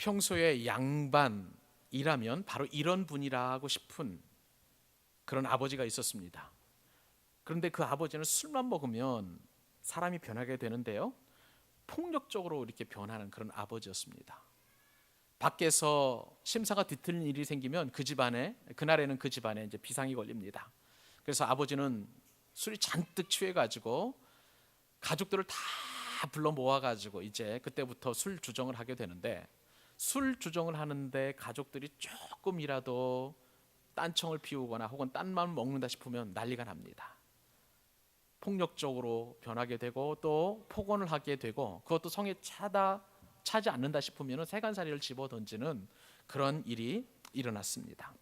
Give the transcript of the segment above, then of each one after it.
평소에 양반이라면 바로 이런 분이라고 싶은 그런 아버지가 있었습니다. 그런데 그 아버지는 술만 먹으면 사람이 변하게 되는데요, 폭력적으로 이렇게 변하는 그런 아버지였습니다. 밖에서 심사가 뒤틀린 일이 생기면 그날에는 그 집안에 이제 비상이 걸립니다. 그래서 아버지는 술이 잔뜩 취해가지고 가족들을 다 불러 모아가지고 이제 그때부터 술 주정을 하게 되는데, 술 주정을 하는데 가족들이 조금이라도 딴청을 피우거나 혹은 딴맘을 먹는다 싶으면 난리가 납니다. 폭력적으로 변하게 되고 또 폭언을 하게 되고, 그것도 성에 차지 않는다 싶으면 세간살이를 집어 던지는 그런 일이 일어났습니다.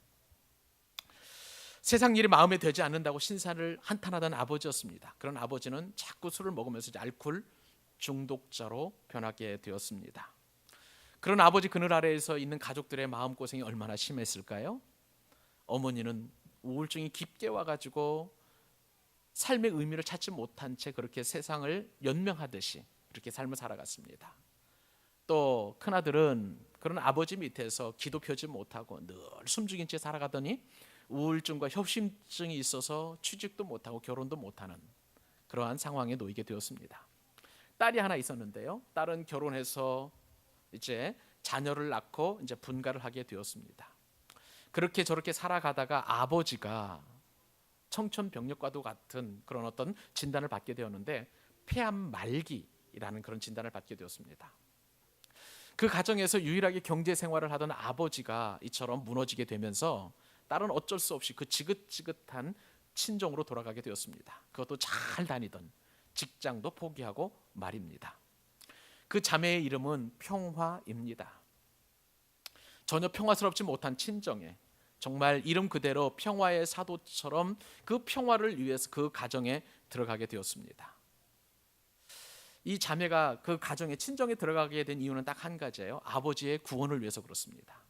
세상 일이 마음에 되지 않는다고 신사를 한탄하던 아버지였습니다. 그런 아버지는 자꾸 술을 먹으면서 이제 알코올 중독자로 변하게 되었습니다. 그런 아버지 그늘 아래에서 있는 가족들의 마음고생이 얼마나 심했을까요? 어머니는 우울증이 깊게 와가지고 삶의 의미를 찾지 못한 채 그렇게 세상을 연명하듯이 그렇게 삶을 살아갔습니다. 또 큰아들은 그런 아버지 밑에서 기도 펴지 못하고 늘 숨죽인 채 살아가더니 우울증과 협심증이 있어서 취직도 못하고 결혼도 못하는 그러한 상황에 놓이게 되었습니다. 딸이 하나 있었는데요, 딸은 결혼해서 이제 자녀를 낳고 이제 분가를 하게 되었습니다. 그렇게 저렇게 살아가다가 아버지가 청천벽력과도 같은 그런 어떤 진단을 받게 되었는데, 폐암 말기라는 그런 진단을 받게 되었습니다. 그 가정에서 유일하게 경제 생활을 하던 아버지가 이처럼 무너지게 되면서 딸은 어쩔 수 없이 그 지긋지긋한 친정으로 돌아가게 되었습니다. 그것도 잘 다니던 직장도 포기하고 말입니다. 그 자매의 이름은 평화입니다. 전혀 평화스럽지 못한 친정에 정말 이름 그대로 평화의 사도처럼 그 평화를 위해서 그 가정에 들어가게 되었습니다. 이 자매가 그 가정에 친정에 들어가게 된 이유는 딱 한 가지예요. 아버지의 구원을 위해서 그렇습니다.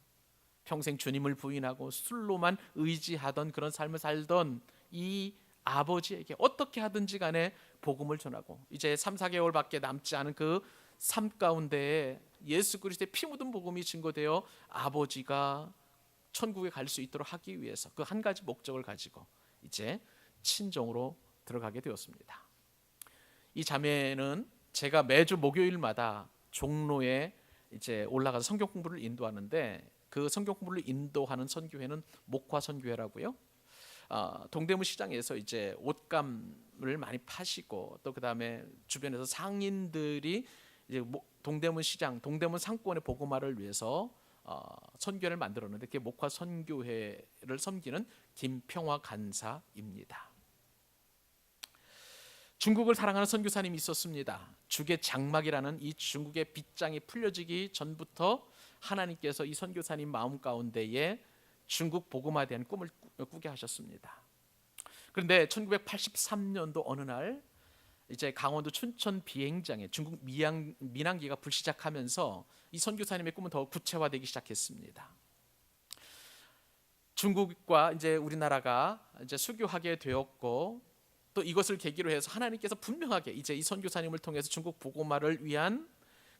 평생 주님을 부인하고 술로만 의지하던 그런 삶을 살던 이 아버지에게 어떻게 하든지 간에 복음을 전하고, 이제 3, 4개월밖에 남지 않은 그 삶 가운데에 예수 그리스도의 피 묻은 복음이 증거되어 아버지가 천국에 갈 수 있도록 하기 위해서 그 한 가지 목적을 가지고 이제 친정으로 들어가게 되었습니다. 이 자매는 제가 매주 목요일마다 종로에 이제 올라가서 성경 공부를 인도하는데, 그 성경 공부를 인도하는 선교회는 목화 선교회라고요. 동대문 시장에서 이제 옷감을 많이 파시고, 또 그다음에 주변에서 상인들이 이제 동대문 시장, 동대문 상권의 복음화를 위해서 선교회를 만들었는데, 그게 목화 선교회를 섬기는 김평화 간사입니다. 중국을 사랑하는 선교사님이 있었습니다. 죽의 장막이라는 이 중국의 빗장이 풀려지기 전부터 하나님께서 이 선교사님 마음 가운데에 중국 복음화에 대한 꿈을 꾸게 하셨습니다. 그런데 1983년도 어느 날 이제 강원도 춘천 비행장에 중국 민항기가 불시착하면서 이 선교사님의 꿈은 더 구체화되기 시작했습니다. 중국과 이제 우리나라가 이제 수교하게 되었고, 또 이것을 계기로 해서 하나님께서 분명하게 이제 이 선교사님을 통해서 중국 복음화를 위한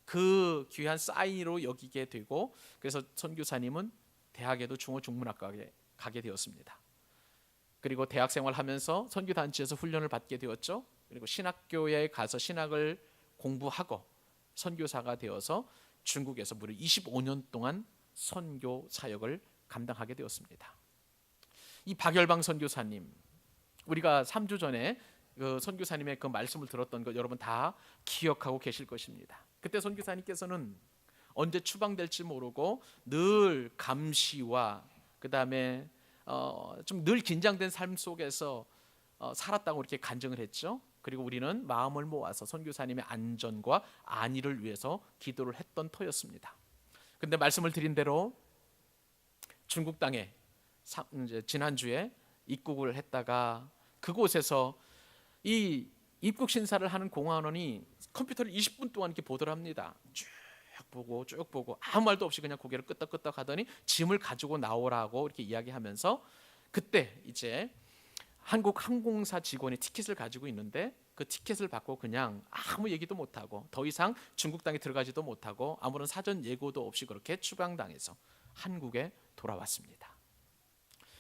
그 귀한 사인으로 여기게 되고, 그래서 선교사님은 대학에도 중어중문학과에 가게 되었습니다. 그리고 대학 생활하면서 선교단체에서 훈련을 받게 되었죠. 그리고 신학교에 가서 신학을 공부하고 선교사가 되어서 중국에서 무려 25년 동안 선교 사역을 감당하게 되었습니다. 이 박열방 선교사님, 우리가 3주 전에 그 선교사님의 그 말씀을 들었던 것 여러분 다 기억하고 계실 것입니다. 그때 선교사님께서는 언제 추방될지 모르고 늘 감시와 그다음에 좀 늘 긴장된 삶 속에서 살았다고 이렇게 간증을 했죠. 그리고 우리는 마음을 모아서 선교사님의 안전과 안위를 위해서 기도를 했던 터였습니다. 그런데 말씀을 드린 대로 중국 땅에 지난주에 입국을 했다가 그곳에서 이 입국 신사를 하는 공안원이 컴퓨터를 20분 동안 이렇게 보도를 합니다. 쭉 보고 아무 말도 없이 그냥 고개를 끄덕끄덕 하더니 짐을 가지고 나오라고 이렇게 이야기하면서, 그때 이제 한국 항공사 직원이 티켓을 가지고 있는데 그 티켓을 받고 그냥 아무 얘기도 못하고 더 이상 중국 땅에 들어가지도 못하고 아무런 사전 예고도 없이 그렇게 추방당해서 한국에 돌아왔습니다.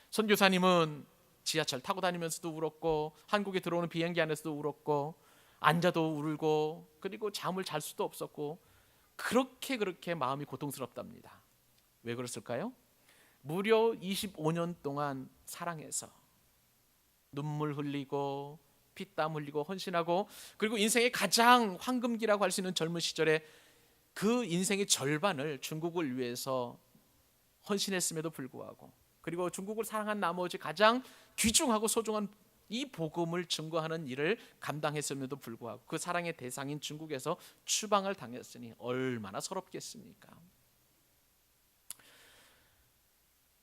선교사님은 지하철 타고 다니면서도 울었고 한국에 들어오는 비행기 안에서도 울었고 앉아도 울고 그리고 잠을 잘 수도 없었고 그렇게 마음이 고통스럽답니다. 왜 그랬을까요? 무려 25년 동안 사랑해서 눈물 흘리고 피땀 흘리고 헌신하고 그리고 인생의 가장 황금기라고 할 수 있는 젊은 시절에 그 인생의 절반을 중국을 위해서 헌신했음에도 불구하고 그리고 중국을 사랑한 나머지 가장 귀중하고 소중한 이 복음을 증거하는 일을 감당했음에도 불구하고 그 사랑의 대상인 중국에서 추방을 당했으니 얼마나 서럽겠습니까?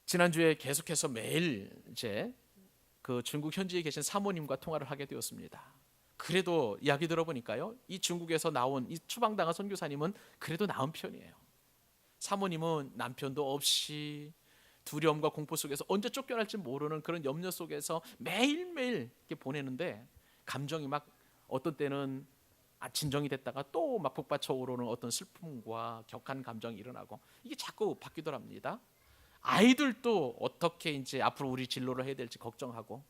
지난주에 계속해서 매일 이제 그 중국 현지에 계신 사모님과 통화를 하게 되었습니다. 그래도 이야기 들어보니까요, 이 중국에서 나온 이 추방당한 선교사님은 그래도 나은 편이에요. 사모님은 남편도 없이 두려움과 공포 속에서 언제 쫓겨날지 모르는 그런 염려 속에서 매일매일 이렇게 보내는데 감정이 막 어떤 때는 진정이 됐다가 또 막 북받쳐 오르는 어떤 슬픔과 격한 감정이 일어나고 이게 자꾸 바뀌더랍니다. 아이들도 어떻게 이제 앞으로 우리 진로를 해야 될지 걱정하고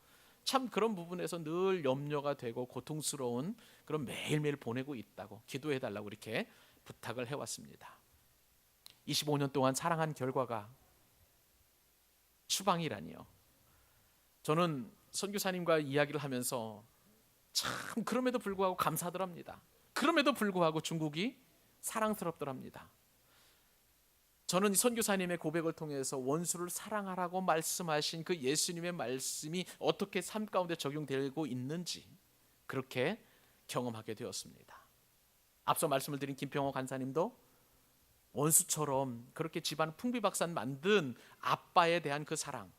참 그런 부분에서 늘 염려가 되고 고통스러운 그런 매일매일 보내고 있다고 기도해 달라고 이렇게 부탁을 해왔습니다. 25년 동안 사랑한 결과가 추방이라니요. 저는 선교사님과 이야기를 하면서 참 그럼에도 불구하고 감사하더랍니다. 그럼에도 불구하고 중국이 사랑스럽더랍니다. 저는 선교사님의 고백을 통해서 원수를 사랑하라고 말씀하신 그 예수님의 말씀이 어떻게 삶 가운데 적용되고 있는지 그렇게 경험하게 되었습니다. 앞서 말씀을 드린 김평호 간사님도 원수처럼 그렇게 집안 풍비박산 만든 아빠에 대한 그 사랑,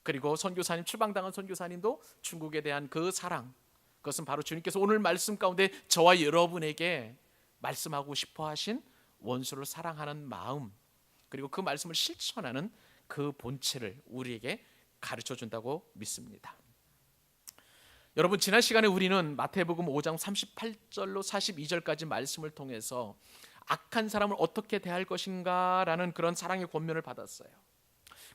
그리고 선교사님 추방당한 선교사님도 중국에 대한 그 사랑, 그것은 바로 주님께서 오늘 말씀 가운데 저와 여러분에게 말씀하고 싶어 하신 원수를 사랑하는 마음, 그리고 그 말씀을 실천하는 그 본체를 우리에게 가르쳐 준다고 믿습니다. 여러분, 지난 시간에 우리는 마태복음 5장 38절로 42절까지 말씀을 통해서 악한 사람을 어떻게 대할 것인가라는 그런 사랑의 권면을 받았어요.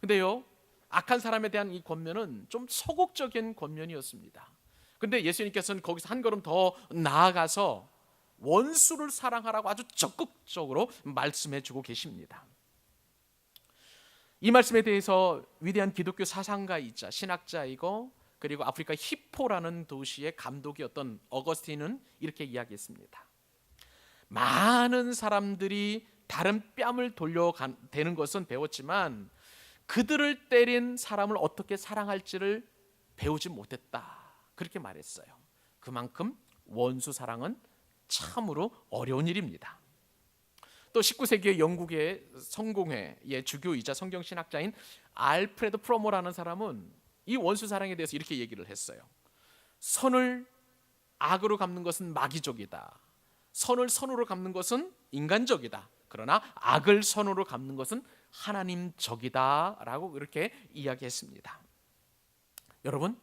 근데요, 악한 사람에 대한 이 권면은 좀 소극적인 권면이었습니다. 근데 예수님께서는 거기서 한 걸음 더 나아가서 원수를 사랑하라고 아주 적극적으로 말씀해 주고 계십니다. 이 말씀에 대해서 위대한 기독교 사상가이자 신학자이고 그리고 아프리카 히포라는 도시의 감독이었던 어거스틴은 이렇게 이야기했습니다. 많은 사람들이 다른 뺨을 돌려대는 것은 배웠지만 그들을 때린 사람을 어떻게 사랑할지를 배우지 못했다, 그렇게 말했어요. 그만큼 원수 사랑은 참으로 어려운 일입니다. 또 19세기의 영국의 성공회의 주교이자 성경신학자인 알프레드 프로모라는 사람은 이 원수 사랑에 대해서 이렇게 얘기를 했어요. 선을 악으로 갚는 것은 마귀적이다. 선을 선으로 갚는 것은 인간적이다. 그러나 악을 선으로 갚는 것은 하나님적이다 라고 이렇게 이야기했습니다. 여러분,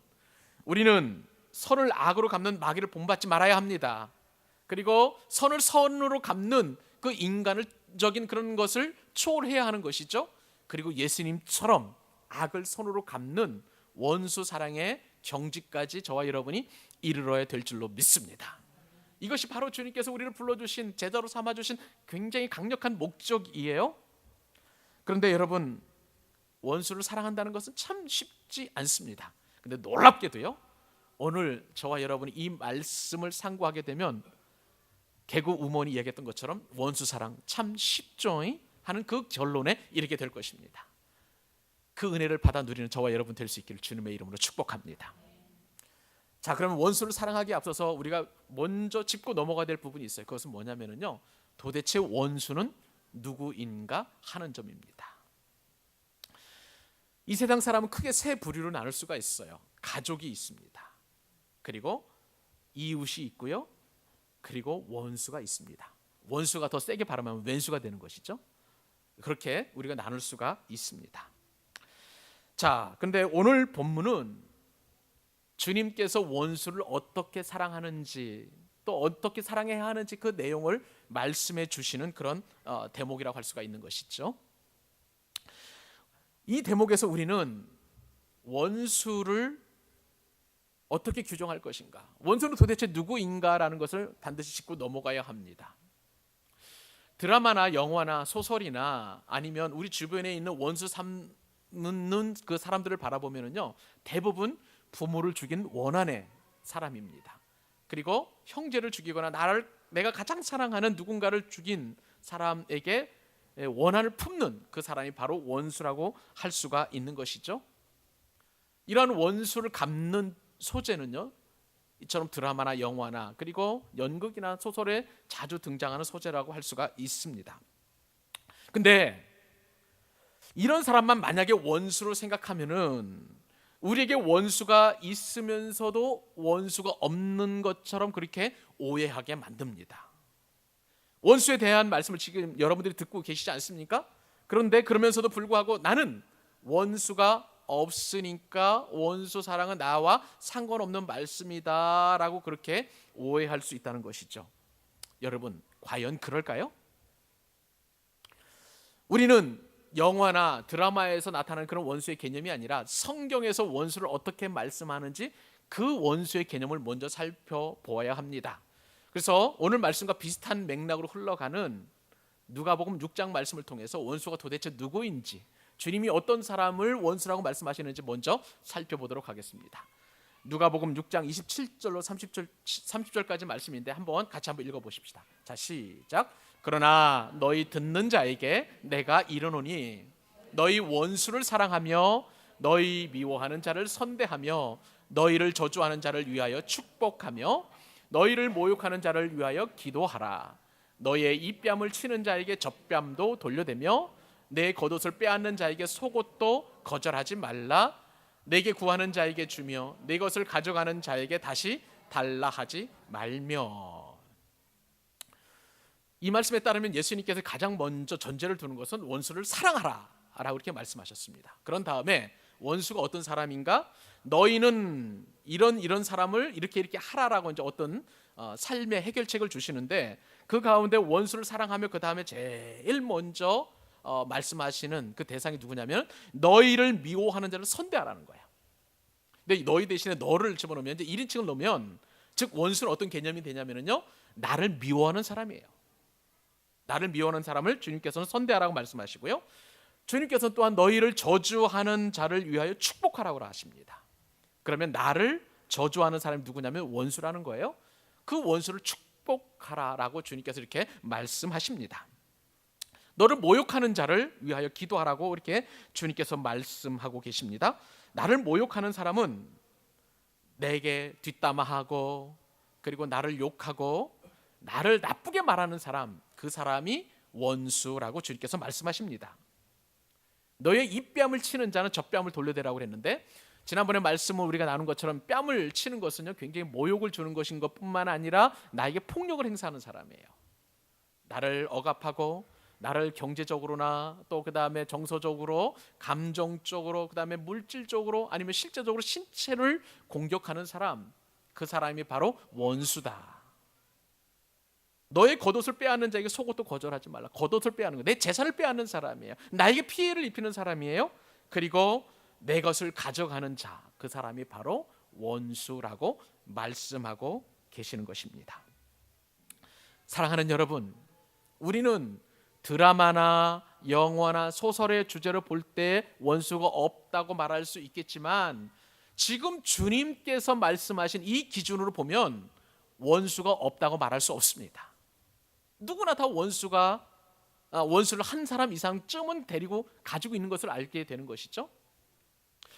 우리는 선을 악으로 갚는 마귀를 본받지 말아야 합니다. 그리고 선을 선으로 갚는 그 인간적인 그런 것을 초월해야 하는 것이죠. 그리고 예수님처럼 악을 선으로 갚는 원수 사랑의 경지까지 저와 여러분이 이르러야 될 줄로 믿습니다. 이것이 바로 주님께서 우리를 불러주신, 제자로 삼아주신 굉장히 강력한 목적이에요. 그런데 여러분, 원수를 사랑한다는 것은 참 쉽지 않습니다. 근데 놀랍게도요, 오늘 저와 여러분이 이 말씀을 상고하게 되면 개그 우먼이 얘기했던 것처럼 원수 사랑 참 쉽죠 하는 그 결론에 이르게 될 것입니다. 그 은혜를 받아 누리는 저와 여러분 될 수 있기를 주님의 이름으로 축복합니다. 자, 그러면 원수를 사랑하기에 앞서서 우리가 먼저 짚고 넘어가야 될 부분이 있어요. 그것은 뭐냐면요, 도대체 원수는 누구인가 하는 점입니다. 이 세상 사람은 크게 세 부류로 나눌 수가 있어요. 가족이 있습니다. 그리고 이웃이 있고요. 그리고 원수가 있습니다. 원수가 더 세게 발음하면 왼수가 되는 것이죠. 그렇게 우리가 나눌 수가 있습니다. 자, 근데 오늘 본문은 주님께서 원수를 어떻게 사랑하는지, 또 어떻게 사랑해야 하는지 그 내용을 말씀해 주시는 그런 대목이라고 할 수가 있는 것이죠. 이 대목에서 우리는 원수를 어떻게 규정할 것인가, 원수는 도대체 누구인가라는 것을 반드시 짚고 넘어가야 합니다. 드라마나 영화나 소설이나 아니면 우리 주변에 있는 원수 삼는 그 사람들을 바라보면요, 대부분 부모를 죽인 원한의 사람입니다. 그리고 형제를 죽이거나 내가 가장 사랑하는 누군가를 죽인 사람에게 원한을 품는 그 사람이 바로 원수라고 할 수가 있는 것이죠. 이러한 원수를 갚는 소재는요, 이처럼 드라마나 영화나 그리고 연극이나 소설에 자주 등장하는 소재라고 할 수가 있습니다. 근데 이런 사람만 만약에 원수로 생각하면은 우리에게 원수가 있으면서도 원수가 없는 것처럼 그렇게 오해하게 만듭니다. 원수에 대한 말씀을 지금 여러분들이 듣고 계시지 않습니까? 그런데 그러면서도 불구하고 나는 원수가 없으니까 원수 사랑은 나와 상관없는 말씀이다 라고 그렇게 오해할 수 있다는 것이죠. 여러분, 과연 그럴까요? 우리는 영화나 드라마에서 나타나는 그런 원수의 개념이 아니라 성경에서 원수를 어떻게 말씀하는지 그 원수의 개념을 먼저 살펴보아야 합니다. 그래서 오늘 말씀과 비슷한 맥락으로 흘러가는 누가복음 6장 말씀을 통해서 원수가 도대체 누구인지, 주님이 어떤 사람을 원수라고 말씀하시는지 먼저 살펴보도록 하겠습니다. 누가복음 6장 27절로 30절까지 말씀인데 같이 한번 읽어보십시다. 자, 시작. 그러나 너희 듣는 자에게 내가 이르노니 너희 원수를 사랑하며 너희 미워하는 자를 선대하며 너희를 저주하는 자를 위하여 축복하며 너희를 모욕하는 자를 위하여 기도하라. 너희의 입뺨을 치는 자에게 젖뺨도 돌려대며 내 겉옷을 빼앗는 자에게 속옷도 거절하지 말라. 내게 구하는 자에게 주며 내 것을 가져가는 자에게 다시 달라 하지 말며. 이 말씀에 따르면 예수님께서 가장 먼저 전제를 두는 것은 원수를 사랑하라 라고 이렇게 말씀하셨습니다. 그런 다음에 원수가 어떤 사람인가, 너희는 이런 사람을 이렇게 하라라고 이제 어떤 삶의 해결책을 주시는데, 그 가운데 원수를 사랑하며 그 다음에 제일 먼저 말씀하시는 그 대상이 누구냐면 너희를 미워하는 자를 선대하라는 거예요. 근데 너희 대신에 너를 집어넣으면 이제 1인칭을 넣으면, 즉 원수는 어떤 개념이 되냐면요, 나를 미워하는 사람이에요. 나를 미워하는 사람을 주님께서는 선대하라고 말씀하시고요, 주님께서는 또한 너희를 저주하는 자를 위하여 축복하라고 하십니다. 그러면 나를 저주하는 사람이 누구냐면 원수라는 거예요. 그 원수를 축복하라라고 주님께서 이렇게 말씀하십니다. 너를 모욕하는 자를 위하여 기도하라고 이렇게 주님께서 말씀하고 계십니다. 나를 모욕하는 사람은 내게 뒷담화하고 그리고 나를 욕하고 나를 나쁘게 말하는 사람, 그 사람이 원수라고 주님께서 말씀하십니다. 너의 입뺨을 치는 자는 젖뺨을 돌려대라고 그랬는데, 지난번에 말씀을 우리가 나눈 것처럼 뺨을 치는 것은요, 굉장히 모욕을 주는 것인 것뿐만 아니라 나에게 폭력을 행사하는 사람이에요. 나를 억압하고 나를 경제적으로나 또 그 다음에 정서적으로, 감정적으로, 그 다음에 물질적으로, 아니면 실제적으로 신체를 공격하는 사람, 그 사람이 바로 원수다. 너의 겉옷을 빼앗는 자에게 속옷도 거절하지 말라. 겉옷을 빼앗는 거, 내 재산을 빼앗는 사람이에요. 나에게 피해를 입히는 사람이에요. 그리고 내 것을 가져가는 자, 그 사람이 바로 원수라고 말씀하고 계시는 것입니다. 사랑하는 여러분, 우리는 드라마나 영화나 소설의 주제로 볼 때 원수가 없다고 말할 수 있겠지만, 지금 주님께서 말씀하신 이 기준으로 보면 원수가 없다고 말할 수 없습니다. 누구나 다 원수를 한 사람 이상쯤은 데리고 가지고 있는 것을 알게 되는 것이죠.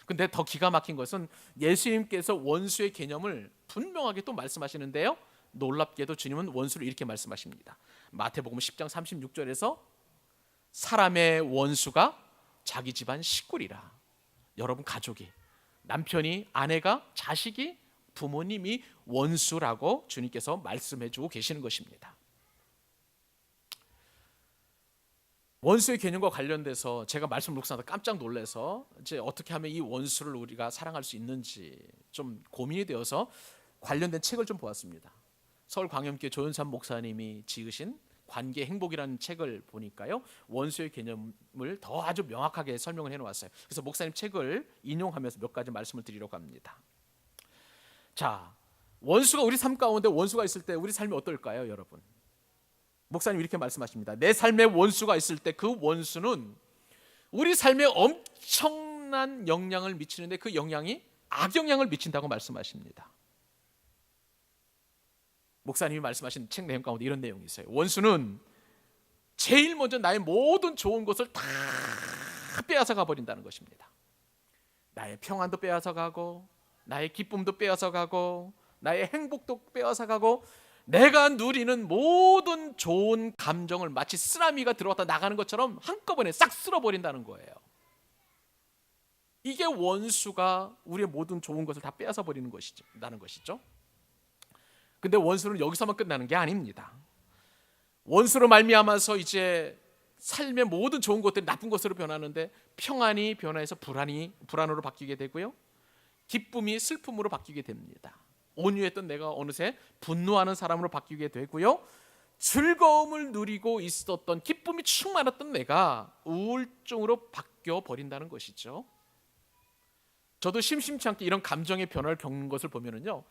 근데 더 기가 막힌 것은 예수님께서 원수의 개념을 분명하게 또 말씀하시는데요, 놀랍게도 주님은 원수를 이렇게 말씀하십니다. 마태복음 10장 36절에서 사람의 원수가 자기 집안 식구리라. 여러분, 가족이, 남편이, 아내가, 자식이, 부모님이 원수라고 주님께서 말씀해 주고 계시는 것입니다. 원수의 개념과 관련돼서 제가 말씀 묵상하다 깜짝 놀라서 이제 어떻게 하면 이 원수를 우리가 사랑할 수 있는지 좀 고민이 되어서 관련된 책을 좀 보았습니다. 서울광염교회 조연삼 목사님이 지으신 관계 행복이라는 책을 보니까요, 원수의 개념을 더 아주 명확하게 설명을 해놓았어요. 그래서 목사님 책을 인용하면서 몇 가지 말씀을 드리려고 합니다. 자, 원수가 우리 삶 가운데 원수가 있을 때 우리 삶이 어떨까요, 여러분? 목사님 이렇게 말씀하십니다. 내 삶에 원수가 있을 때 그 원수는 우리 삶에 엄청난 영향을 미치는데 그 영향이 악영향을 미친다고 말씀하십니다. 목사님이 말씀하신 책 내용 가운데 이런 내용이 있어요. 원수는 제일 먼저 나의 모든 좋은 것을 다 빼앗아가 버린다는 것입니다. 나의 평안도 빼앗아가고, 나의 기쁨도 빼앗아가고, 나의 행복도 빼앗아가고, 내가 누리는 모든 좋은 감정을 마치 쓰나미가 들어왔다 나가는 것처럼 한꺼번에 싹 쓸어버린다는 거예요. 이게 원수가 우리의 모든 좋은 것을 다 빼앗아 버리는 것이죠. 근데 원수는 여기서만 끝나는 게 아닙니다. 원수로 말미암아서 이제 삶의 모든 좋은 것들이 나쁜 것으로 변하는데, 평안이 변화해서 불안으로 바뀌게 되고요, 기쁨이 슬픔으로 바뀌게 됩니다. 온유했던 내가 어느새 분노하는 사람으로 바뀌게 되고요, 즐거움을 누리고 있었던, 기쁨이 충만했던 내가 우울증으로 바뀌어 버린다는 것이죠. 저도 심심치 않게 이런 감정의 변화를 겪는 것을 보면은요,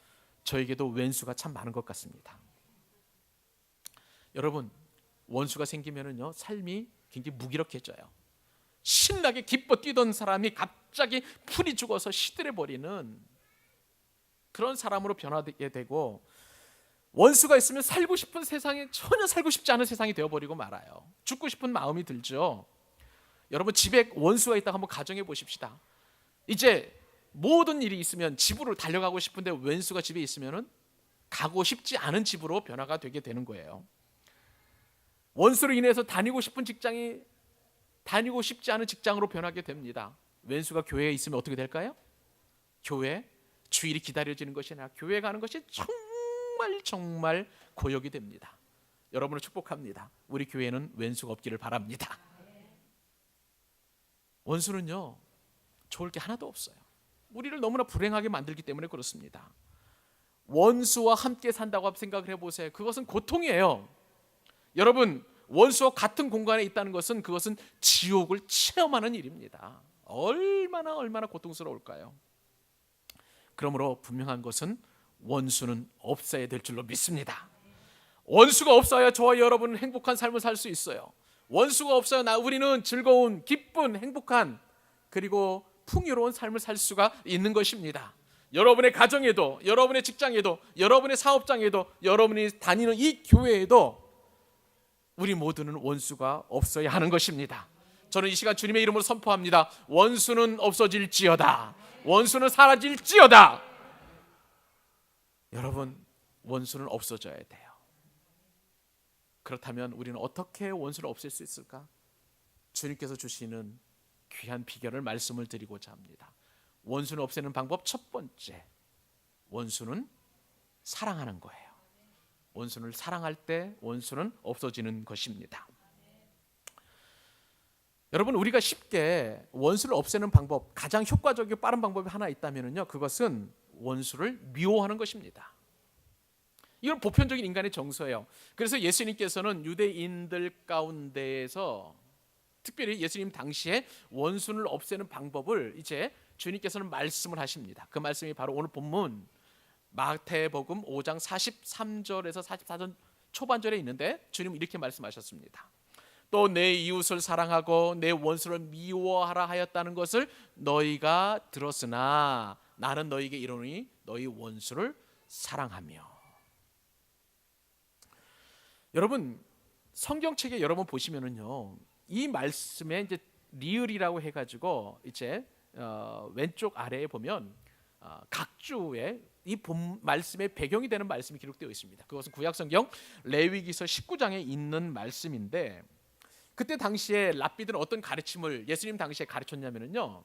저에게도 왼수가 참 많은 것 같습니다. 여러분, 원수가 생기면은요, 삶이 굉장히 무기력해져요. 신나게 기뻐 뛰던 사람이 갑자기 풀이 죽어서 시들해 버리는 그런 사람으로 변화되게 되고, 원수가 있으면 살고 싶은 세상에 전혀 살고 싶지 않은 세상이 되어버리고 말아요. 죽고 싶은 마음이 들죠. 여러분, 집에 원수가 있다고 한번 가정해 보십시다. 이제 모든 일이 있으면 집으로 달려가고 싶은데 왼수가 집에 있으면 가고 싶지 않은 집으로 변화가 되게 되는 거예요. 원수로 인해서 다니고 싶은 직장이 다니고 싶지 않은 직장으로 변하게 됩니다. 왼수가 교회에 있으면 어떻게 될까요? 교회 주일이 기다려지는 것이 아니라 교회 가는 것이 정말 고역이 됩니다. 여러분을 축복합니다. 우리 교회는 왼수가 없기를 바랍니다. 원수는요, 좋을 게 하나도 없어요. 우리를 너무나 불행하게 만들기 때문에 그렇습니다. 원수와 함께 산다고 생각을 해보세요. 그것은 고통이에요. 여러분, 원수와 같은 공간에 있다는 것은 그것은 지옥을 체험하는 일입니다. 얼마나 고통스러울까요? 그러므로 분명한 것은 원수는 없어야 될 줄로 믿습니다. 원수가 없어야 저와 여러분은 행복한 삶을 살 수 있어요. 원수가 없어야 우리는 즐거운, 기쁜, 행복한, 그리고 풍요로운 삶을 살 수가 있는 것입니다. 여러분의 가정에도, 여러분의 직장에도, 여러분의 사업장에도, 여러분이 다니는 이 교회에도 우리 모두는 원수가 없어야 하는 것입니다. 저는 이 시간 주님의 이름으로 선포합니다. 원수는 없어질지어다. 원수는 사라질지어다. 여러분, 원수는 없어져야 돼요. 그렇다면 우리는 어떻게 원수를 없앨 수 있을까? 주님께서 주시는 귀한 비결을 말씀을 드리고자 합니다. 원수는 없애는 방법 첫 번째, 원수는 사랑하는 거예요. 원수를 사랑할 때 원수는 없어지는 것입니다. 여러분, 우리가 쉽게 원수를 없애는 방법, 가장 효과적이고 빠른 방법이 하나 있다면요, 그것은 원수를 미워하는 것입니다. 이건 보편적인 인간의 정서예요. 그래서 예수님께서는 유대인들 가운데에서 특별히 예수님 당시에 원수를 없애는 방법을 이제 주님께서는 말씀을 하십니다. 그 말씀이 바로 오늘 본문 마태복음 5장 43절에서 44절 초반절에 있는데, 주님 이렇게 말씀하셨습니다. 또 내 이웃을 사랑하고 내 원수를 미워하라 하였다는 것을 너희가 들었으나 나는 너희에게 이르노니 너희 원수를 사랑하며. 여러분, 성경책에 여러분 보시면은요, 이 말씀에 이제 리을이라고 해가지고 이제 왼쪽 아래에 보면 각 주에 이 본 말씀의 배경이 되는 말씀이 기록되어 있습니다. 그것은 구약성경 레위기서 19장에 있는 말씀인데, 그때 당시에 랍비들은 어떤 가르침을 예수님 당시에 가르쳤냐면요,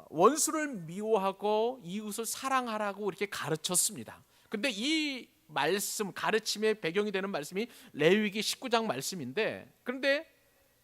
원수를 미워하고 이웃을 사랑하라고 이렇게 가르쳤습니다. 근데 이 말씀, 가르침의 배경이 되는 말씀이 레위기 19장 말씀인데, 그런데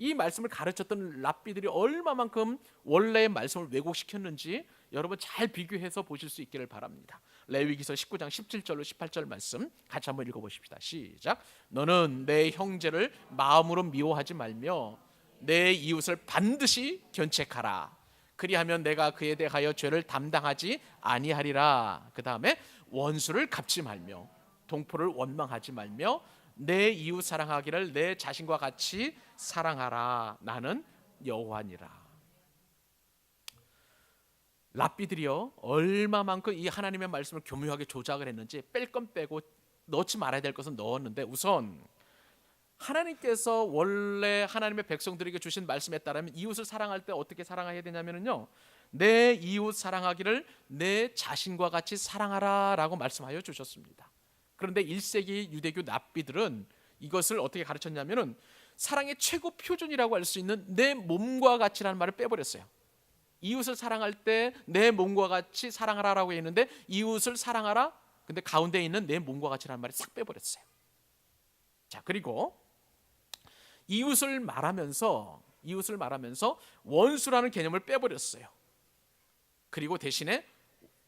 이 말씀을 가르쳤던 랍비들이 얼마만큼 원래의 말씀을 왜곡시켰는지 여러분 잘 비교해서 보실 수 있기를 바랍니다. 레위기서 19장 17절로 18절 말씀 같이 한번 읽어보십시다. 시작. 너는 내 형제를 마음으로 미워하지 말며 내 이웃을 반드시 견책하라. 그리하면 내가 그에 대하여 죄를 담당하지 아니하리라. 그 다음에 원수를 갚지 말며 동포를 원망하지 말며 내 이웃 사랑하기를 내 자신과 같이 사랑하라. 나는 여호와니라. 랍비들이요 얼마만큼 이 하나님의 말씀을 교묘하게 조작을 했는지 뺄 건 빼고 넣지 말아야 될 것은 넣었는데, 우선 하나님께서 원래 하나님의 백성들에게 주신 말씀에 따르면 이웃을 사랑할 때 어떻게 사랑해야 되냐면요, 내 이웃 사랑하기를 내 자신과 같이 사랑하라 라고 말씀하여 주셨습니다. 그런데 1세기 유대교 랍비들은 이것을 어떻게 가르쳤냐면은 사랑의 최고 표준이라고 할 수 있는 내 몸과 같이라는 말을 빼버렸어요. 이웃을 사랑할 때 내 몸과 같이 사랑하라라고 했는데 이웃을 사랑하라, 근데 가운데 있는 내 몸과 같이라는 말을 싹 빼버렸어요. 자, 그리고 이웃을 말하면서 원수라는 개념을 빼버렸어요. 그리고 대신에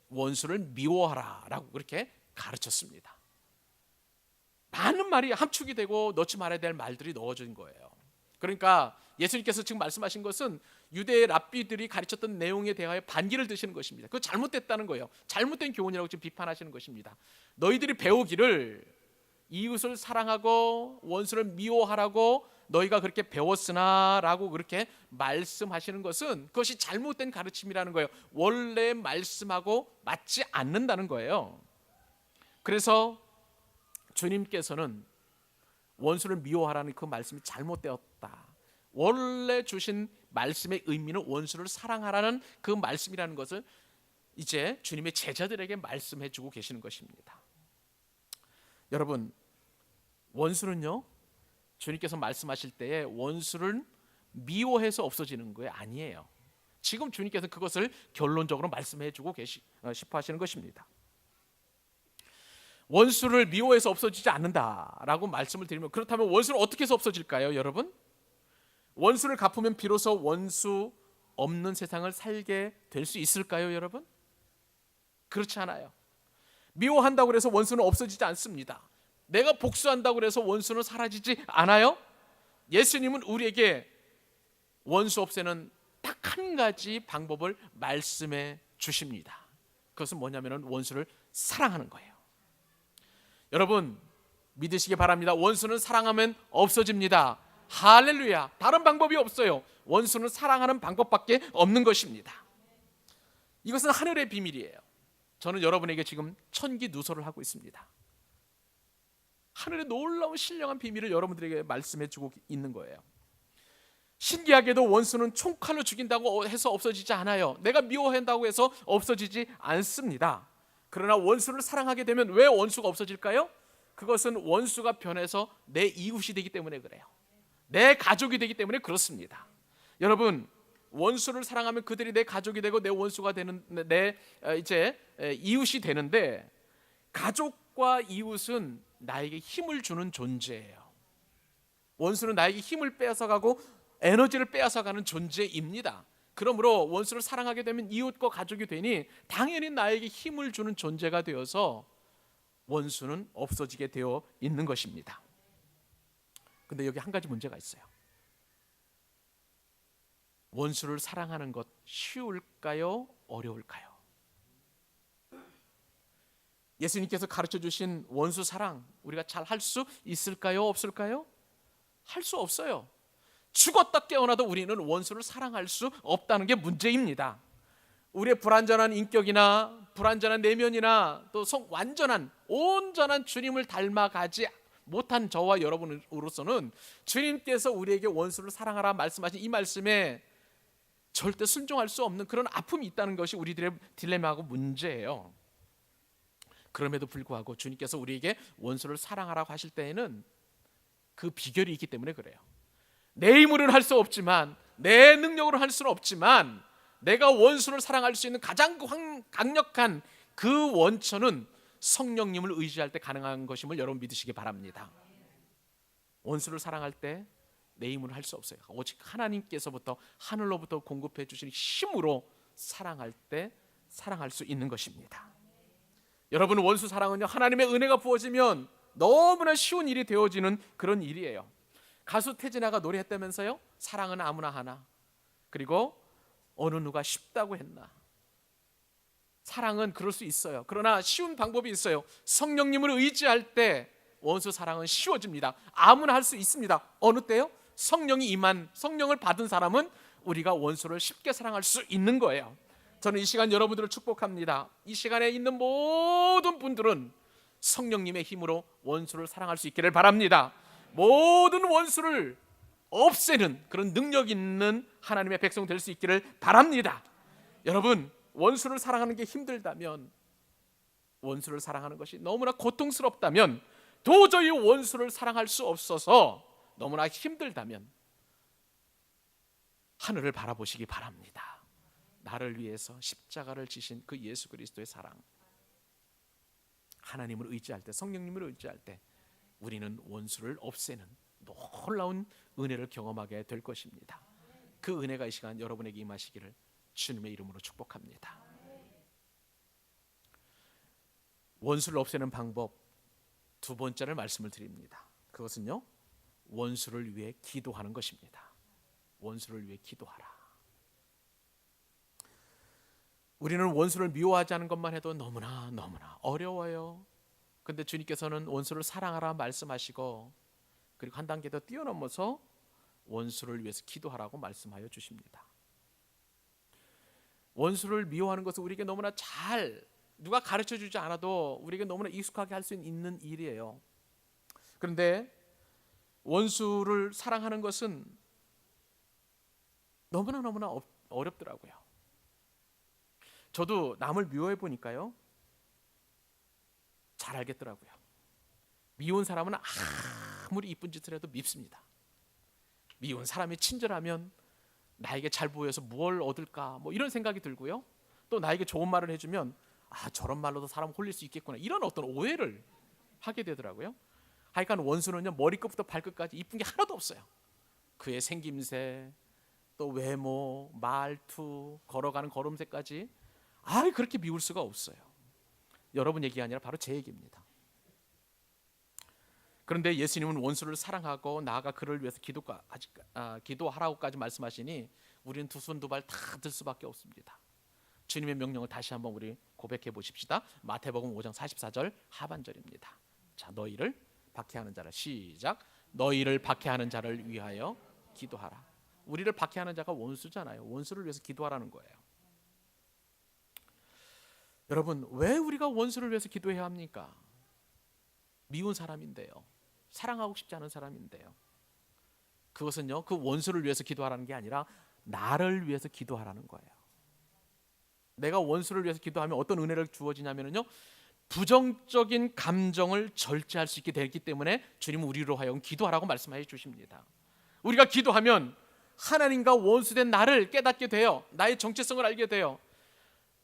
원수를 미워하라라고 그렇게 가르쳤습니다. 많은 말이 함축이 되고 넣지 말아야 될 말들이 넣어진 거예요. 그러니까 예수님께서 지금 말씀하신 것은 유대 랍비들이 가르쳤던 내용에 대하여 반기를 드시는 것입니다. 그거 잘못됐다는 거예요. 잘못된 교훈이라고 지금 비판하시는 것입니다. 너희들이 배우기를 이웃을 사랑하고 원수를 미워하라고 너희가 그렇게 배웠으나 라고 그렇게 말씀하시는 것은 그것이 잘못된 가르침이라는 거예요. 원래 말씀하고 맞지 않는다는 거예요. 그래서 주님께서는 원수를 미워하라는 그 말씀이 잘못되었다. 원래 주신 말씀의 의미는 원수를 사랑하라는 그 말씀이라는 것을 이제 주님의 제자들에게 말씀해 주고 계시는 것입니다. 여러분, 원수는요, 주님께서 말씀하실 때에 원수를 미워해서 없어지는 거 아니에요. 지금 주님께서 그것을 결론적으로 말씀해 주고 싶어 하시는 것입니다. 원수를 미워해서 없어지지 않는다라고 말씀을 드리면, 그렇다면 원수는 어떻게 해서 없어질까요, 여러분? 원수를 갚으면 비로소 원수 없는 세상을 살게 될 수 있을까요, 여러분? 그렇지 않아요. 미워한다고 해서 원수는 없어지지 않습니다. 내가 복수한다고 해서 원수는 사라지지 않아요. 예수님은 우리에게 원수 없애는 딱 한 가지 방법을 말씀해 주십니다. 그것은 뭐냐면 원수를 사랑하는 거예요. 여러분 믿으시기 바랍니다. 원수는 사랑하면 없어집니다. 할렐루야. 다른 방법이 없어요. 원수는 사랑하는 방법밖에 없는 것입니다. 이것은 하늘의 비밀이에요. 저는 여러분에게 지금 천기 누설을 하고 있습니다. 하늘의 놀라운 신령한 비밀을 여러분들에게 말씀해 주고 있는 거예요. 신기하게도 원수는 총칼로 죽인다고 해서 없어지지 않아요. 내가 미워한다고 해서 없어지지 않습니다. 그러나 원수를 사랑하게 되면 왜 원수가 없어질까요? 그것은 원수가 변해서 내 이웃이 되기 때문에 그래요. 내 가족이 되기 때문에 그렇습니다. 여러분, 원수를 사랑하면 그들이 내 가족이 되고 내 원수가 되는, 내 이제 이웃이 되는데, 가족과 이웃은 나에게 힘을 주는 존재예요. 원수는 나에게 힘을 빼앗아가고 에너지를 빼앗아가는 존재입니다. 그러므로 원수를 사랑하게 되면 이웃과 가족이 되니 당연히 나에게 힘을 주는 존재가 되어서 원수는 없어지게 되어 있는 것입니다. 근데 여기 한 가지 문제가 있어요. 원수를 사랑하는 것 쉬울까요? 어려울까요? 예수님께서 가르쳐 주신 원수 사랑 우리가 잘 할 수 있을까요? 없을까요? 할 수 없어요. 죽었다 깨어나도 우리는 원수를 사랑할 수 없다는 게 문제입니다. 우리의 불완전한 인격이나 불완전한 내면이나 또 완전한 온전한 주님을 닮아가지 못한 저와 여러분으로서는 주님께서 우리에게 원수를 사랑하라 말씀하신 이 말씀에 절대 순종할 수 없는 그런 아픔이 있다는 것이 우리들의 딜레마하고 문제예요. 그럼에도 불구하고 주님께서 우리에게 원수를 사랑하라고 하실 때에는 그 비결이 있기 때문에 그래요. 내 힘으로는 할 수 없지만, 내 능력으로 할 수는 없지만, 내가 원수를 사랑할 수 있는 가장 강력한 그 원천은 성령님을 의지할 때 가능한 것임을 여러분 믿으시기 바랍니다. 원수를 사랑할 때 내 힘으로 할 수 없어요. 오직 하나님께서부터 하늘로부터 공급해 주신 힘으로 사랑할 때 사랑할 수 있는 것입니다. 여러분, 원수 사랑은요, 하나님의 은혜가 부어지면 너무나 쉬운 일이 되어지는 그런 일이에요. 가수 태진아가 노래했다면서요? 사랑은 아무나 하나. 그리고 어느 누가 쉽다고 했나. 사랑은 그럴 수 있어요. 그러나 쉬운 방법이 있어요. 성령님을 의지할 때 원수 사랑은 쉬워집니다. 아무나 할 수 있습니다. 어느 때요? 성령이 임한, 성령을 받은 사람은 우리가 원수를 쉽게 사랑할 수 있는 거예요. 저는 이 시간 여러분들을 축복합니다. 이 시간에 있는 모든 분들은 성령님의 힘으로 원수를 사랑할 수 있기를 바랍니다. 모든 원수를 없애는 그런 능력 있는 하나님의 백성 될 수 있기를 바랍니다. 여러분, 원수를 사랑하는 게 힘들다면, 원수를 사랑하는 것이 너무나 고통스럽다면, 도저히 원수를 사랑할 수 없어서 너무나 힘들다면 하늘을 바라보시기 바랍니다. 나를 위해서 십자가를 지신 그 예수 그리스도의 사랑, 하나님을 의지할 때, 성령님을 의지할 때 우리는 원수를 없애는 놀라운 은혜를 경험하게 될 것입니다. 그 은혜가 이 시간 여러분에게 임하시기를 주님의 이름으로 축복합니다. 원수를 없애는 방법 두 번째를 말씀을 드립니다. 그것은요, 원수를 위해 기도하는 것입니다. 원수를 위해 기도하라. 우리는 원수를 미워하지 않은 것만 해도 너무나 어려워요. 근데 주님께서는 원수를 사랑하라 말씀하시고, 그리고 한 단계 더 뛰어넘어서 원수를 위해서 기도하라고 말씀하여 주십니다. 원수를 미워하는 것은 우리에게 너무나 누가 가르쳐 주지 않아도 우리에게 너무나 익숙하게 할 수 있는 일이에요. 그런데 원수를 사랑하는 것은 너무나 어렵더라고요. 저도 남을 미워해 보니까요, 잘 알겠더라고요. 미운 사람은 아무리 이쁜 짓을 해도 밉습니다. 미운 사람이 친절하면 나에게 잘 보여서 뭘 얻을까, 이런 생각이 들고요. 또 나에게 좋은 말을 해주면 저런 말로도 사람 홀릴 수 있겠구나, 이런 어떤 오해를 하게 되더라고요. 하여간 원수는요, 머리끝부터 발끝까지 이쁜 게 하나도 없어요. 그의 생김새, 또 외모, 말투, 걸어가는 걸음새까지 그렇게 미울 수가 없어요. 여러분 얘기가 아니라 바로 제 얘기입니다. 그런데 예수님은 원수를 사랑하고 나아가 그를 위해서 기도하라고까지 말씀하시니 우리는 두 손 두 발 다 들 수밖에 없습니다. 주님의 명령을 다시 한번 우리 고백해 보십시다. 마태복음 5장 44절 하반절입니다. 자, 너희를 박해하는 자를, 시작. 너희를 박해하는 자를 위하여 기도하라. 우리를 박해하는 자가 원수잖아요. 원수를 위해서 기도하라는 거예요. 여러분, 왜 우리가 원수를 위해서 기도해야 합니까? 미운 사람인데요, 사랑하고 싶지 않은 사람인데요. 그것은요, 그 원수를 위해서 기도하라는 게 아니라 나를 위해서 기도하라는 거예요. 내가 원수를 위해서 기도하면 어떤 은혜를 주어지냐면요, 부정적인 감정을 절제할 수 있게 되기 때문에 주님은 우리로 하여금 기도하라고 말씀해 주십니다. 우리가 기도하면 하나님과 원수된 나를 깨닫게 돼요. 나의 정체성을 알게 돼요.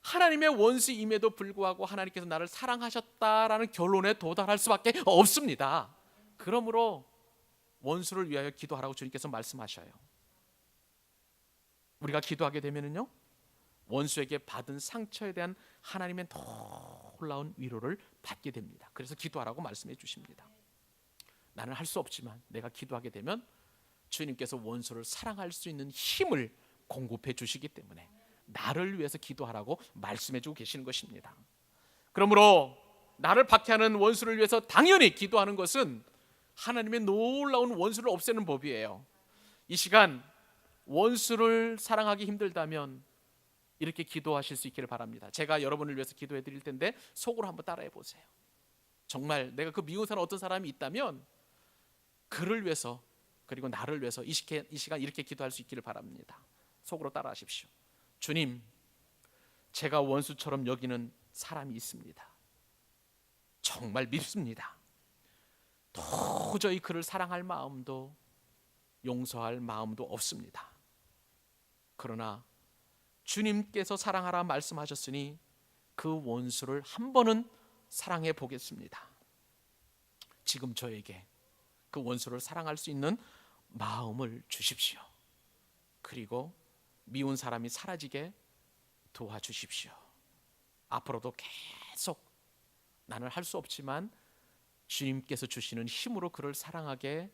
하나님의 원수임에도 불구하고 하나님께서 나를 사랑하셨다라는 결론에 도달할 수밖에 없습니다. 그러므로 원수를 위하여 기도하라고 주님께서 말씀하셔요. 우리가 기도하게 되면은요, 원수에게 받은 상처에 대한 하나님의 놀라운 위로를 받게 됩니다. 그래서 기도하라고 말씀해 주십니다. 나는 할 수 없지만 내가 기도하게 되면 주님께서 원수를 사랑할 수 있는 힘을 공급해 주시기 때문에 나를 위해서 기도하라고 말씀해 주고 계시는 것입니다. 그러므로 나를 박해하는 원수를 위해서 당연히 기도하는 것은 하나님의 놀라운 원수를 없애는 법이에요. 이 시간 원수를 사랑하기 힘들다면 이렇게 기도하실 수 있기를 바랍니다. 제가 여러분을 위해서 기도해 드릴 텐데 속으로 한번 따라해 보세요. 정말 내가 그 미운 사람 어떤 사람이 있다면 그를 위해서, 그리고 나를 위해서 이 시간 이렇게 기도할 수 있기를 바랍니다. 속으로 따라하십시오. 주님, 제가 원수처럼 여기는 사람이 있습니다. 정말 밉습니다. 도저히 그를 사랑할 마음도 용서할 마음도 없습니다. 그러나 주님께서 사랑하라 말씀하셨으니 그 원수를 한 번은 사랑해 보겠습니다. 지금 저에게 그 원수를 사랑할 수 있는 마음을 주십시오. 그리고 미운 사람이 사라지게 도와주십시오. 앞으로도 계속 나는 할 수 없지만 주님께서 주시는 힘으로 그를 사랑하게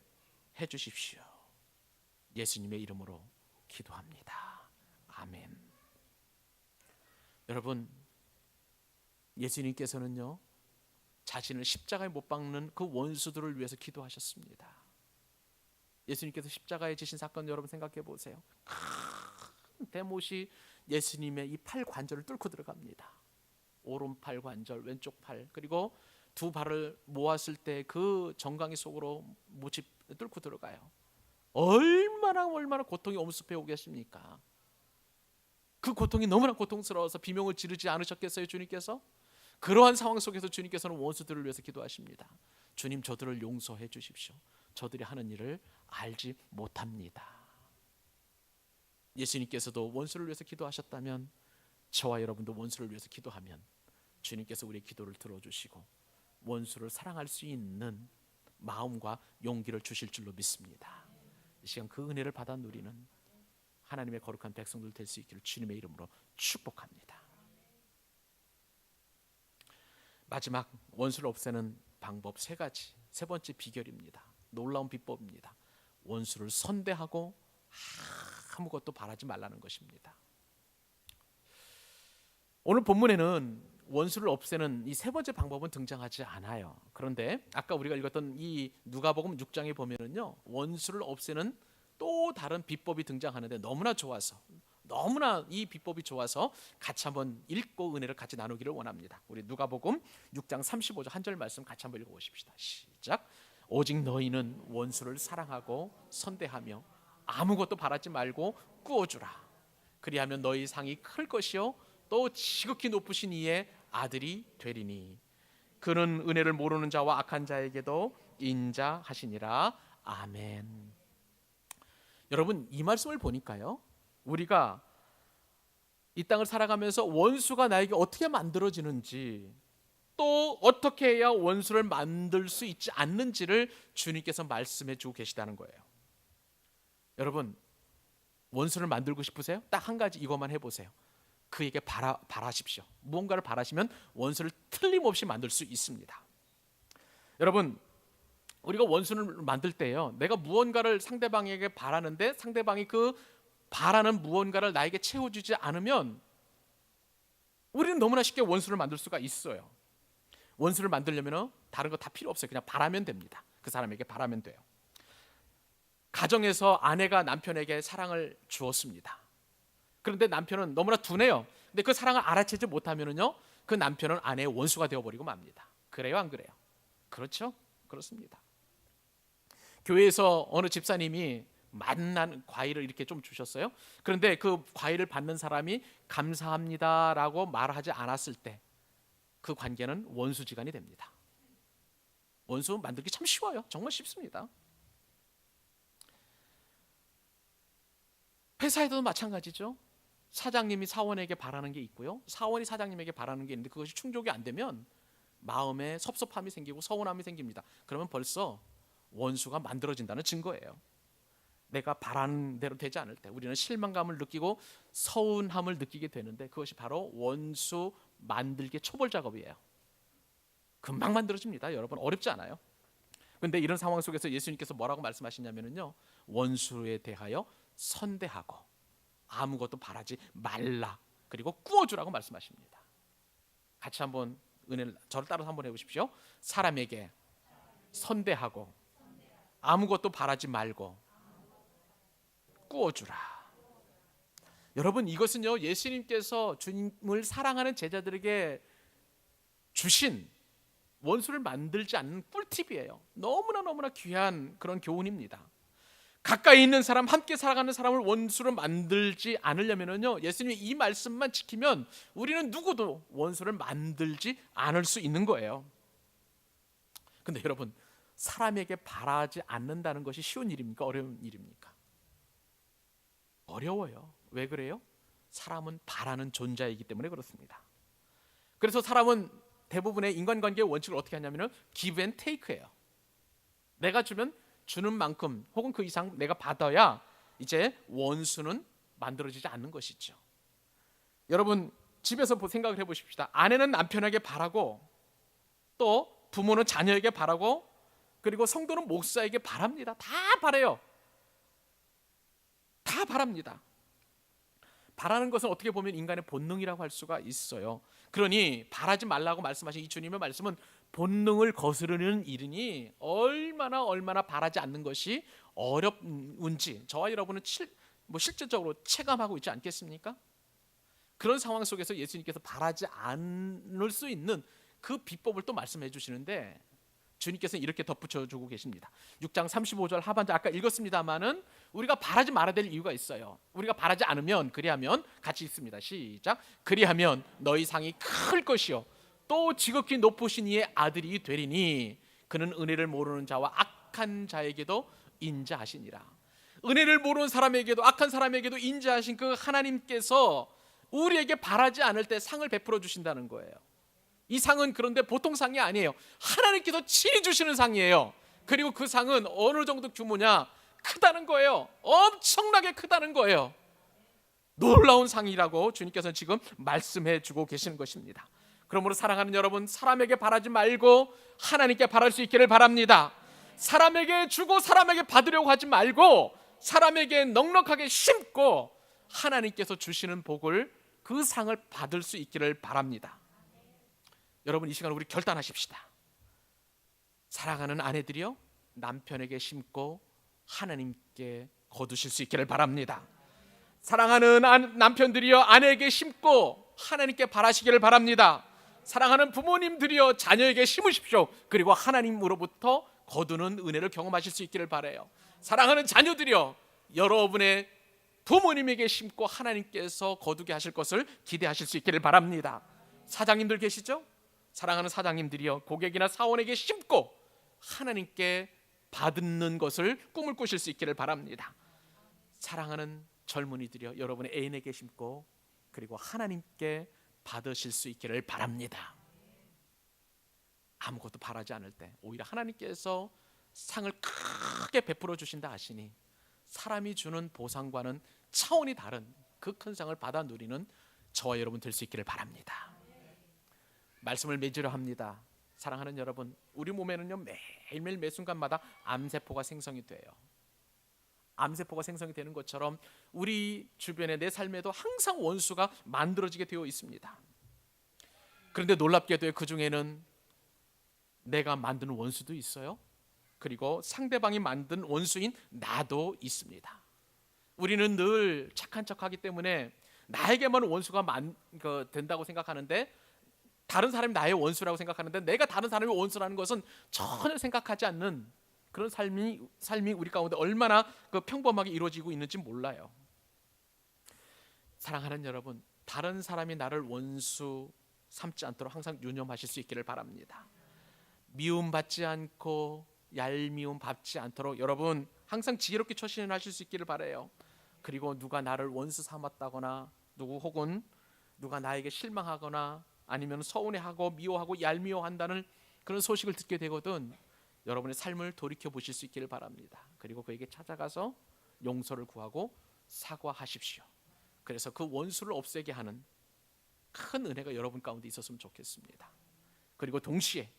해주십시오. 예수님의 이름으로 기도합니다. 아멘. 여러분, 예수님께서는요, 자신을 십자가에 못 박는 그 원수들을 위해서 기도하셨습니다. 예수님께서 십자가에 지신 사건 여러분 생각해 보세요. 큰 대못이 예수님의 이 팔 관절을 뚫고 들어갑니다. 오른팔 관절, 왼쪽 팔, 그리고 두 발을 모았을 때 그 정강이 속으로 못이 뚫고 들어가요. 얼마나 고통이 엄습해 오겠습니까? 그 고통이 너무나 고통스러워서 비명을 지르지 않으셨겠어요, 주님께서? 그러한 상황 속에서 주님께서는 원수들을 위해서 기도하십니다. 주님, 저들을 용서해 주십시오. 저들이 하는 일을 알지 못합니다. 예수님께서도 원수를 위해서 기도하셨다면 저와 여러분도 원수를 위해서 기도하면 주님께서 우리의 기도를 들어주시고 원수를 사랑할 수 있는 마음과 용기를 주실 줄로 믿습니다. 이 시간 그 은혜를 받아 누리는 하나님의 거룩한 백성들 될 수 있기를 주님의 이름으로 축복합니다. 마지막 원수를 없애는 방법 세 가지. 세 번째 비결입니다. 놀라운 비법입니다. 원수를 선대하고 아무것도 바라지 말라는 것입니다. 오늘 본문에는 원수를 없애는 이 세 번째 방법은 등장하지 않아요. 그런데 아까 우리가 읽었던 이 누가복음 6장에 보면은요, 원수를 없애는 또 다른 비법이 등장하는데 너무나 좋아서, 너무나 이 비법이 좋아서 같이 한번 읽고 은혜를 같이 나누기를 원합니다. 우리 누가복음 6장 35절 한 절 말씀 같이 한번 읽어보십시다. 시작. 오직 너희는 원수를 사랑하고 선대하며 아무것도 바라지 말고 꾸어주라. 그리하면 너희 상이 클 것이요 또 지극히 높으신 이의 아들이 되리니 그는 은혜를 모르는 자와 악한 자에게도 인자하시니라. 아멘. 여러분, 이 말씀을 보니까요, 우리가 이 땅을 살아가면서 원수가 나에게 어떻게 만들어지는지, 또 어떻게 해야 원수를 만들 수 있지 않는지를 주님께서 말씀해 주고 계시다는 거예요. 여러분, 원수를 만들고 싶으세요? 딱 한 가지 이것만 해보세요. 그에게 바라십시오. 무언가를 바라시면 원수를 틀림없이 만들 수 있습니다. 여러분, 우리가 원수를 만들 때요, 내가 무언가를 상대방에게 바라는데 상대방이 그 바라는 무언가를 나에게 채워주지 않으면 우리는 너무나 쉽게 원수를 만들 수가 있어요. 원수를 만들려면 다른 거 다 필요 없어요. 그냥 바라면 됩니다. 그 사람에게 바라면 돼요. 가정에서 아내가 남편에게 사랑을 주었습니다. 그런데 남편은 너무나 둔해요. 근데 그 사랑을 알아채지 못하면은요, 그 남편은 아내의 원수가 되어버리고 맙니다. 그래요, 안 그래요? 그렇죠? 그렇습니다. 교회에서 어느 집사님이 맛난 과일을 이렇게 좀 주셨어요. 그런데 그 과일을 받는 사람이 감사합니다라고 말하지 않았을 때 그 관계는 원수지간이 됩니다. 원수 만들기 참 쉬워요. 정말 쉽습니다. 회사에도 마찬가지죠. 사장님이 사원에게 바라는 게 있고요, 사원이 사장님에게 바라는 게 있는데 그것이 충족이 안 되면 마음에 섭섭함이 생기고 서운함이 생깁니다. 그러면 벌써 원수가 만들어진다는 증거예요. 내가 바라는 대로 되지 않을 때 우리는 실망감을 느끼고 서운함을 느끼게 되는데 그것이 바로 원수 만들기의 초벌 작업이에요. 금방 만들어집니다. 여러분, 어렵지 않아요. 그런데 이런 상황 속에서 예수님께서 뭐라고 말씀하시냐면요, 원수에 대하여 선대하고 아무것도 바라지 말라, 그리고 꾸어주라고 말씀하십니다. 같이 한번 은혜를 저를 따라서 한번 해보십시오. 사람에게 선대하고 아무것도 바라지 말고 꾸어주라. 여러분, 이것은요, 예수님께서 주님을 사랑하는 제자들에게 주신 원수를 만들지 않는 꿀팁이에요. 너무나 귀한 그런 교훈입니다. 가까이 있는 사람, 함께 살아가는 사람을 원수로 만들지 않으려면요, 예수님이 이 말씀만 지키면 우리는 누구도 원수를 만들지 않을 수 있는 거예요. 근데 여러분, 사람에게 바라지 않는다는 것이 쉬운 일입니까? 어려운 일입니까? 어려워요. 왜 그래요? 사람은 바라는 존재이기 때문에 그렇습니다. 그래서 사람은 대부분의 인간관계의 원칙을 어떻게 하냐면 give and take예요. 내가 주면 주는 만큼 혹은 그 이상 내가 받아야 이제 원수는 만들어지지 않는 것이죠. 여러분 집에서 생각을 해보십시다. 아내는 남편에게 바라고, 또 부모는 자녀에게 바라고, 그리고 성도는 목사에게 바랍니다. 다 바라요. 다 바랍니다. 바라는 것은 어떻게 보면 인간의 본능이라고 할 수가 있어요. 그러니 바라지 말라고 말씀하신 이 주님의 말씀은 본능을 거스르는 일이니 얼마나 바라지 않는 것이 어려운지 저와 여러분은 실질적으로 체감하고 있지 않겠습니까? 그런 상황 속에서 예수님께서 바라지 않을 수 있는 그 비법을 또 말씀해 주시는데, 주님께서는 이렇게 덧붙여 주고 계십니다. 6장 35절 하반절 아까 읽었습니다마는 우리가 바라지 말아야 될 이유가 있어요. 우리가 바라지 않으면, 그리하면, 같이 읽습니다. 시작. 그리하면 너희 상이 클 것이요 또 지극히 높으신 이의 아들이 되리니 그는 은혜를 모르는 자와 악한 자에게도 인자하시니라. 은혜를 모르는 사람에게도 악한 사람에게도 인자하신 그 하나님께서 우리에게 바라지 않을 때 상을 베풀어 주신다는 거예요. 이 상은 그런데 보통 상이 아니에요. 하나님께서 친히 주시는 상이에요. 그리고 그 상은 어느 정도 규모냐? 크다는 거예요. 엄청나게 크다는 거예요. 놀라운 상이라고 주님께서는 지금 말씀해 주고 계시는 것입니다. 그러므로 사랑하는 여러분, 사람에게 바라지 말고 하나님께 바랄 수 있기를 바랍니다. 사람에게 주고 사람에게 받으려고 하지 말고 사람에게 넉넉하게 심고 하나님께서 주시는 복을, 그 상을 받을 수 있기를 바랍니다. 여러분 이 시간 우리 결단하십시다. 사랑하는 아내들이여 남편에게 심고 하나님께 거두실 수 있기를 바랍니다. 사랑하는 남편들이여 아내에게 심고 하나님께 바라시기를 바랍니다. 사랑하는 부모님들이여 자녀에게 심으십시오. 그리고 하나님으로부터 거두는 은혜를 경험하실 수 있기를 바라요. 사랑하는 자녀들이여 여러분의 부모님에게 심고 하나님께서 거두게 하실 것을 기대하실 수 있기를 바랍니다. 사장님들 계시죠? 사랑하는 사장님들이여 고객이나 사원에게 심고 하나님께 받는 것을 꿈을 꾸실 수 있기를 바랍니다. 사랑하는 젊은이들이여 여러분의 애인에게 심고 그리고 하나님께 받으실 수 있기를 바랍니다. 아무것도 바라지 않을 때 오히려 하나님께서 상을 크게 베풀어 주신다 하시니 사람이 주는 보상과는 차원이 다른 그 큰 상을 받아 누리는 저와 여러분 될 수 있기를 바랍니다. 말씀을 맺으려 합니다. 사랑하는 여러분, 우리 몸에는요 매일매일 매 순간마다 암세포가 생성이 돼요. 암세포가 생성이 되는 것처럼 우리 주변의 내 삶에도 항상 원수가 만들어지게 되어 있습니다. 그런데 놀랍게도 그 중에는 내가 만드는 원수도 있어요. 그리고 상대방이 만든 원수인 나도 있습니다. 우리는 늘 착한 척하기 때문에 나에게만 원수가 된다고 생각하는데, 다른 사람이 나의 원수라고 생각하는데 내가 다른 사람의 원수라는 것은 전혀 생각하지 않는 그런 삶이 우리 가운데 얼마나 평범하게 이루어지고 있는지 몰라요. 사랑하는 여러분, 다른 사람이 나를 원수 삼지 않도록 항상 유념하실 수 있기를 바랍니다. 미움받지 않고 얄미움 받지 않도록 여러분 항상 지혜롭게 처신하실 수 있기를 바라요. 그리고 누가 나를 원수 삼았다거나 혹은 누가 나에게 실망하거나 아니면 서운해하고 미워하고 얄미워한다는 그런 소식을 듣게 되거든 여러분의 삶을 돌이켜 보실 수 있기를 바랍니다. 그리고 그에게 찾아가서 용서를 구하고 사과하십시오. 그래서 그 원수를 없애게 하는 큰 은혜가 여러분 가운데 있었으면 좋겠습니다. 그리고 동시에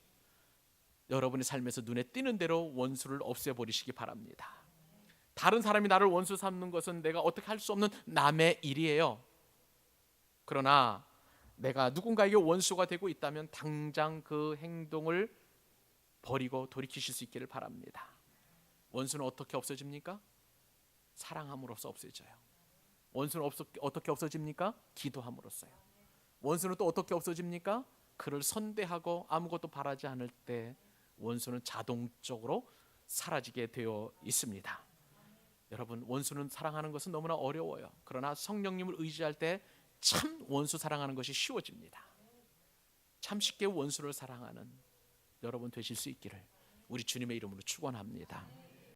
여러분의 삶에서 눈에 띄는 대로 원수를 없애버리시기 바랍니다. 다른 사람이 나를 원수 삼는 것은 내가 어떻게 할 수 없는 남의 일이에요. 그러나 내가 누군가에게 원수가 되고 있다면 당장 그 행동을 버리고 돌이키실 수 있기를 바랍니다. 원수는 어떻게 없어집니까? 사랑함으로써 없어져요. 원수는 어떻게 없어집니까? 기도함으로써요. 원수는 또 어떻게 없어집니까? 그를 선대하고 아무것도 바라지 않을 때 원수는 자동적으로 사라지게 되어 있습니다. 여러분, 원수는 사랑하는 것은 너무나 어려워요. 그러나 성령님을 의지할 때 참 원수 사랑하는 것이 쉬워집니다. 참 쉽게 원수를 사랑하는 여러분 되실 수 있기를 우리 주님의 이름으로 축원합니다.